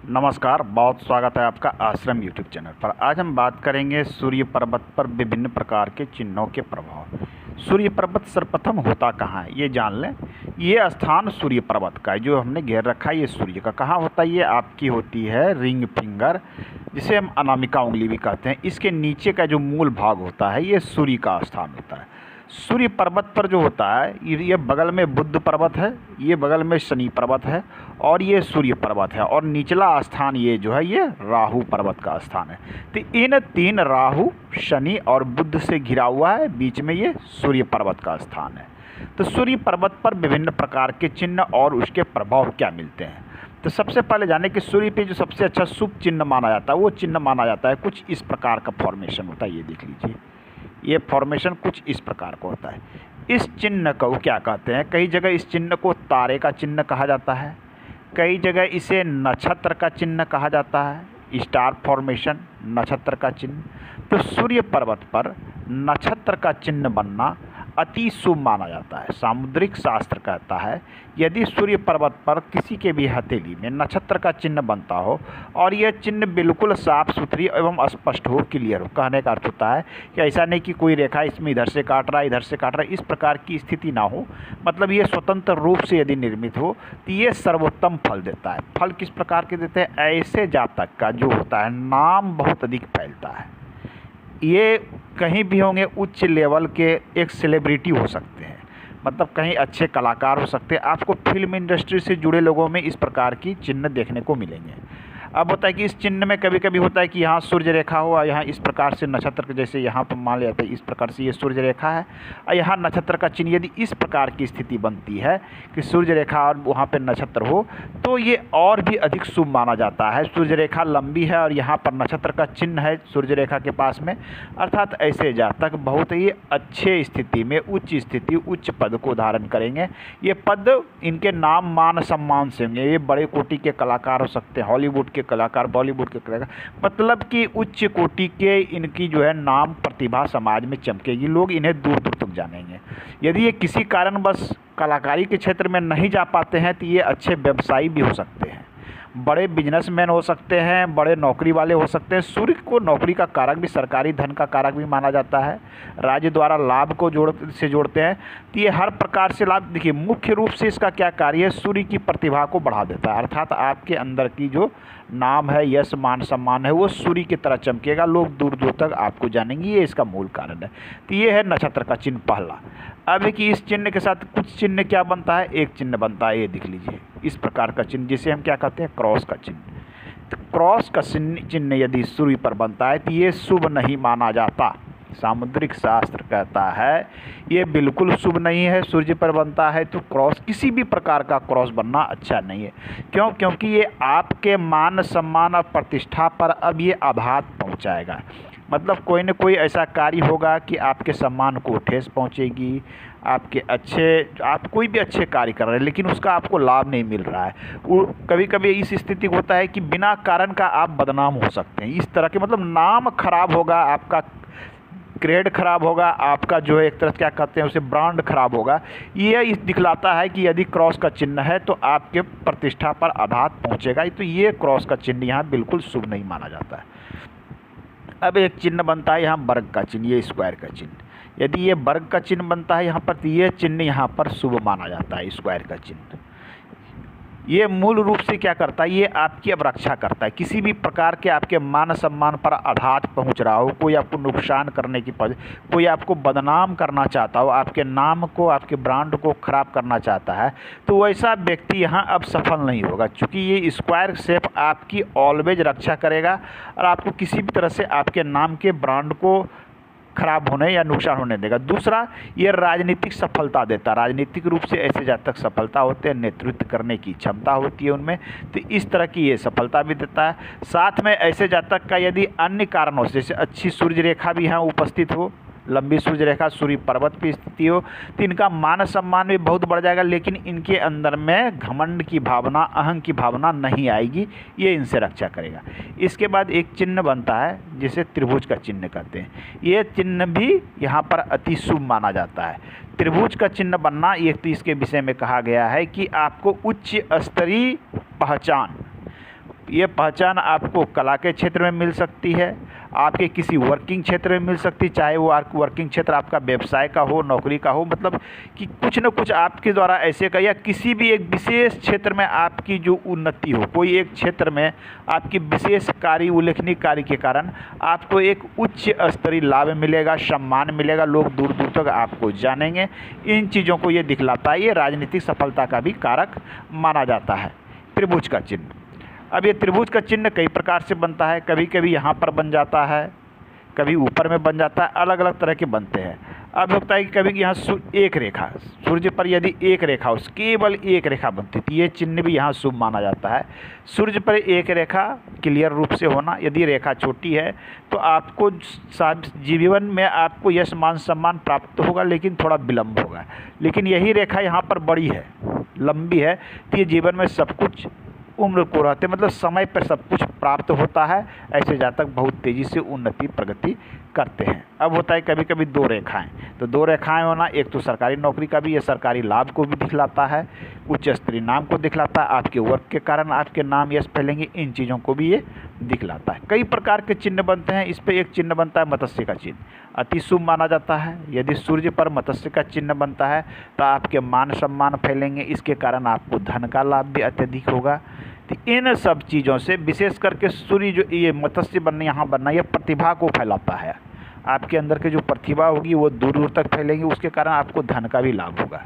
नमस्कार, बहुत स्वागत है आपका आश्रम यूट्यूब चैनल पर। आज हम बात करेंगे सूर्य पर्वत पर विभिन्न प्रकार के चिन्हों के प्रभाव। सूर्य पर्वत सर्वप्रथम होता कहाँ है ये जान लें। ये स्थान सूर्य पर्वत का है, जो हमने घेर रखा है, ये सूर्य का कहाँ होता है? ये आपकी होती है रिंग फिंगर, जिसे हम अनामिका उंगली भी कहते हैं। इसके नीचे का जो मूल भाग होता है, ये सूर्य का स्थान होता है। सूर्य पर्वत पर जो होता है, ये बगल में बुध पर्वत है, ये बगल में शनि पर्वत है और ये सूर्य पर्वत है, और निचला स्थान ये जो है ये राहु पर्वत का स्थान है। तो इन तीन, राहु, शनि और बुध से घिरा हुआ है, बीच में ये सूर्य पर्वत का स्थान है। तो सूर्य पर्वत पर विभिन्न प्रकार के चिन्ह और उसके प्रभाव क्या मिलते हैं। तो सबसे पहले जाने कि सूर्य पे जो सबसे अच्छा शुभ चिन्ह माना जाता है, वो चिन्ह माना जाता है कुछ इस प्रकार का फॉर्मेशन होता है। ये देख लीजिए, ये फॉर्मेशन कुछ इस प्रकार का होता है। इस चिन्ह को क्या कहते हैं? कई जगह इस चिन्ह को तारे का चिन्ह कहा जाता है, कई जगह इसे नक्षत्र का चिन्ह कहा जाता है, स्टार फॉर्मेशन, नक्षत्र का चिन्ह। तो सूर्य पर्वत पर नक्षत्र का चिन्ह बनना अति शुभ माना जाता है। सामुद्रिक शास्त्र कहता है, यदि सूर्य पर्वत पर किसी के भी हथेली में नक्षत्र का चिन्ह बनता हो और यह चिन्ह बिल्कुल साफ सुथरी एवं स्पष्ट हो, क्लियर हो, कहने का अर्थ होता है कि ऐसा नहीं कि कोई रेखा इसमें इधर से काट रहा है, इधर से काट रहा है, इस प्रकार की स्थिति ना हो। मतलब ये स्वतंत्र रूप से यदि निर्मित हो तो ये सर्वोत्तम फल देता है। फल किस प्रकार के देते हैं? ऐसे जातक का जो होता है नाम बहुत अधिक फैलता है। ये कहीं भी होंगे, उच्च लेवल के एक सेलिब्रिटी हो सकते हैं, मतलब कहीं अच्छे कलाकार हो सकते हैं। आपको फिल्म इंडस्ट्री से जुड़े लोगों में इस प्रकार की चिन्ह देखने को मिलेंगे। अब होता है कि इस चिन्ह में कभी कभी होता है कि यहाँ सूर्य रेखा हो, यहाँ इस प्रकार से नक्षत्र के, जैसे यहाँ पर मान लिया जाता है इस प्रकार से ये सूर्य रेखा है और यहाँ नक्षत्र का चिन्ह। यदि इस प्रकार की स्थिति बनती है कि सूर्य रेखा और वहाँ पर नक्षत्र हो, तो ये और भी अधिक शुभ माना जाता है। सूर्य रेखा लंबी है और यहाँ पर नक्षत्र का चिन्ह है सूर्य रेखा के पास में, अर्थात ऐसे जातक बहुत ही अच्छे स्थिति में, उच्च स्थिति, उच्च पद को धारण करेंगे। ये पद इनके नाम मान सम्मान से होंगे। ये बड़े कोटि के कलाकार हो सकते हैं, हॉलीवुड के कलाकार, बॉलीवुड के कलाकार, मतलब कि उच्च कोटि के इनकी जो है नाम प्रतिभा समाज में चमकेगी। लोग इन्हें दूर दूर तक जानेंगे। यदि ये किसी कारण बस कलाकारी के क्षेत्र में नहीं जा पाते हैं तो ये अच्छे व्यवसायी भी हो सकते हैं, बड़े बिजनेसमैन हो सकते हैं, बड़े नौकरी वाले हो सकते हैं। सूर्य को नौकरी का कारक भी, सरकारी धन का कारक भी माना जाता है। राज्य द्वारा लाभ को जोड़ते हैं। तो ये हर प्रकार से लाभ, देखिए मुख्य रूप से इसका क्या कार्य है? सूर्य की प्रतिभा को बढ़ा देता है, अर्थात आपके अंदर की जो नाम है, यश, मान, सम्मान है, वो सूर्य की तरह चमकेगा। लोग दूर दूर तक आपको जानेंगे। ये इसका मूल कारण है। तो ये है नक्षत्र का चिन्ह पहला। अब है कि इस चिन्ह के साथ कुछ चिन्ह क्या बनता है? एक चिन्ह बनता है, ये देख लीजिए, इस प्रकार का चिन्ह, जिसे हम क्या कहते हैं? क्रॉस का चिन्ह। तो क्रॉस का चिन्ह यदि सूर्य पर बनता है तो ये शुभ नहीं माना जाता। सामुद्रिक शास्त्र कहता है ये बिल्कुल शुभ नहीं है। सूर्य पर बनता है तो क्रॉस, किसी भी प्रकार का क्रॉस बनना अच्छा नहीं है। क्यों? क्योंकि ये आपके मान, सम्मान और प्रतिष्ठा पर अब ये आघात पहुंचाएगा। मतलब कोई न कोई ऐसा कार्य होगा कि आपके सम्मान को ठेस पहुंचेगी। आप कोई भी अच्छे कार्य कर रहे हैं लेकिन उसका आपको लाभ नहीं मिल रहा है। कभी कभी इस स्थिति होता है कि बिना कारण का आप बदनाम हो सकते हैं। इस तरह के, मतलब नाम खराब होगा, आपका ग्रेड खराब होगा, आपका जो है एक तरह क्या कहते हैं उसे, ब्रांड खराब होगा। ये दिखलाता है कि यदि क्रॉस का चिन्ह है तो आपके प्रतिष्ठा पर आघात पहुंचेगा। तो ये क्रॉस का चिन्ह यहाँ बिल्कुल शुभ नहीं माना जाता है। अब एक चिन्ह बनता है यहाँ वर्ग का चिन्ह, ये स्क्वायर का चिन्ह। यदि ये वर्ग का चिन्ह बनता है यहाँ पर तो ये चिन्ह यहाँ पर शुभ माना जाता है, स्क्वायर का चिन्ह। ये मूल रूप से क्या करता है? ये आपकी अब रक्षा करता है। किसी भी प्रकार के आपके मान सम्मान पर आघात पहुंच रहा हो, कोई आपको नुकसान करने की कोई आपको बदनाम करना चाहता हो, आपके नाम को, आपके ब्रांड को खराब करना चाहता है, तो वैसा व्यक्ति यहाँ अब सफल नहीं होगा। क्योंकि ये स्क्वायर शेप आपकी ऑलवेज रक्षा करेगा और आपको किसी भी तरह से आपके नाम के ब्रांड को खराब होने या नुकसान होने देगा। दूसरा, ये राजनीतिक सफलता देता है। राजनीतिक रूप से ऐसे जातक सफलता होते हैं, नेतृत्व करने की क्षमता होती है उनमें, तो इस तरह की ये सफलता भी देता है। साथ में ऐसे जातक का यदि अन्य कारणों से, जैसे अच्छी सूर्य रेखा भी यहाँ उपस्थित हो, लंबी सूर्य रेखा सूर्य पर्वत की स्थिति हो, तो इनका मान सम्मान भी बहुत बढ़ जाएगा, लेकिन इनके अंदर में घमंड की भावना, अहंग की भावना नहीं आएगी। ये इनसे रक्षा करेगा। इसके बाद एक चिन्ह बनता है जिसे त्रिभुज का चिन्ह कहते हैं। ये चिन्ह भी यहाँ पर अति शुभ माना जाता है। त्रिभुज का चिन्ह बनना, एक तो इसके विषय में कहा गया है कि आपको उच्च स्तरीय पहचान, ये पहचान आपको कला के क्षेत्र में मिल सकती है, आपके किसी वर्किंग क्षेत्र में मिल सकती है, चाहे वो वर्किंग क्षेत्र आपका व्यवसाय का हो, नौकरी का हो, मतलब कि कुछ न कुछ आपके द्वारा ऐसे का, या किसी भी एक विशेष क्षेत्र में आपकी जो उन्नति हो, कोई एक क्षेत्र में आपकी विशेष कार्य, उल्लेखनीय कार्य के कारण आपको एक उच्च स्तरीय लाभ मिलेगा, सम्मान मिलेगा, लोग दूर दूर तक आपको जानेंगे। इन चीज़ों को ये दिखलाता है। ये राजनीतिक सफलता का भी कारक माना जाता है। त्रिभुज का चिन्ह, अब ये त्रिभुज का चिन्ह कई प्रकार से बनता है। कभी कभी यहाँ पर बन जाता है, कभी ऊपर में बन जाता है, अलग अलग तरह के बनते हैं। अब होता है कि कभी यहाँ एक रेखा, सूर्य पर यदि एक रेखा, उस केवल एक रेखा बनती थी, ये चिन्ह भी यहाँ शुभ माना जाता है। सूर्य पर एक रेखा क्लियर रूप से होना, यदि रेखा छोटी है तो आपको जीवन में आपको यश मान सम्मान प्राप्त होगा, लेकिन थोड़ा विलम्ब होगा। लेकिन यही रेखा यहाँ पर बड़ी है, लंबी है, तो ये जीवन में सब कुछ उम्र को रहते, मतलब समय पर सब कुछ प्राप्त होता है। ऐसे जातक बहुत तेज़ी से उन्नति प्रगति करते हैं। अब होता है कभी कभी दो रेखाएं, तो दो रेखाएं होना, एक तो सरकारी नौकरी का भी, ये सरकारी लाभ को भी दिखलाता है, उच्च स्तरीय नाम को दिखलाता है, आपके वर्क के कारण आपके नाम यश फैलेंगे, इन चीज़ों को भी ये दिखलाता है। कई प्रकार के चिन्ह बनते हैं। इस पर एक चिन्ह बनता है मत्स्य का चिन्ह, अति शुभ माना जाता है। यदि सूर्य पर मत्स्य का चिन्ह बनता है तो आपके मान सम्मान फैलेंगे, इसके कारण आपको धन का लाभ भी अत्यधिक होगा। तो इन सब चीज़ों से विशेष करके सूर्य जो ये मत्स्य बनना, यहाँ बनना, ये प्रतिभा को फैलाता है। आपके अंदर की जो प्रतिभा होगी वो दूर दूर तक फैलेंगी, उसके कारण आपको धन का भी लाभ होगा।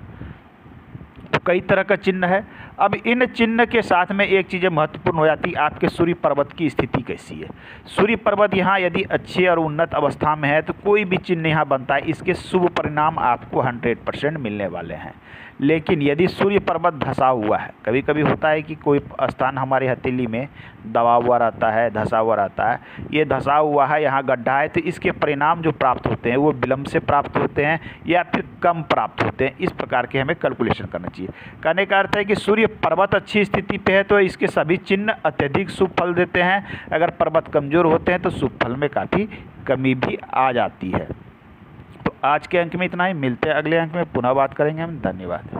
तो कई तरह का चिन्ह है। अब इन चिन्ह के साथ में एक चीज़ महत्वपूर्ण हो जाती है, आपके सूर्य पर्वत की स्थिति कैसी है। सूर्य पर्वत यहाँ यदि अच्छे और उन्नत अवस्था में है तो कोई भी चिन्ह यहाँ बनता है, इसके शुभ परिणाम आपको 100% मिलने वाले हैं। लेकिन यदि सूर्य पर्वत धंसा हुआ है, कभी कभी होता है कि कोई स्थान हमारे हथेली में दबा हुआ रहता है, धंसा हुआ रहता है, ये धंसा हुआ है, यहाँ गड्ढा है, तो इसके परिणाम जो प्राप्त होते हैं वो विलम्ब से प्राप्त होते हैं या फिर कम प्राप्त होते हैं। इस प्रकार के हमें कैलकुलेशन करना चाहिए। कहने का अर्थ है कि सूर्य पर्वत अच्छी स्थिति पे है तो इसके सभी चिन्ह अत्यधिक शुभ फल देते हैं। अगर पर्वत कमज़ोर होते हैं तो शुभ फल में काफ़ी कमी भी आ जाती है। तो आज के अंक में इतना ही, मिलते हैं अगले अंक में, पुनः बात करेंगे हम। धन्यवाद।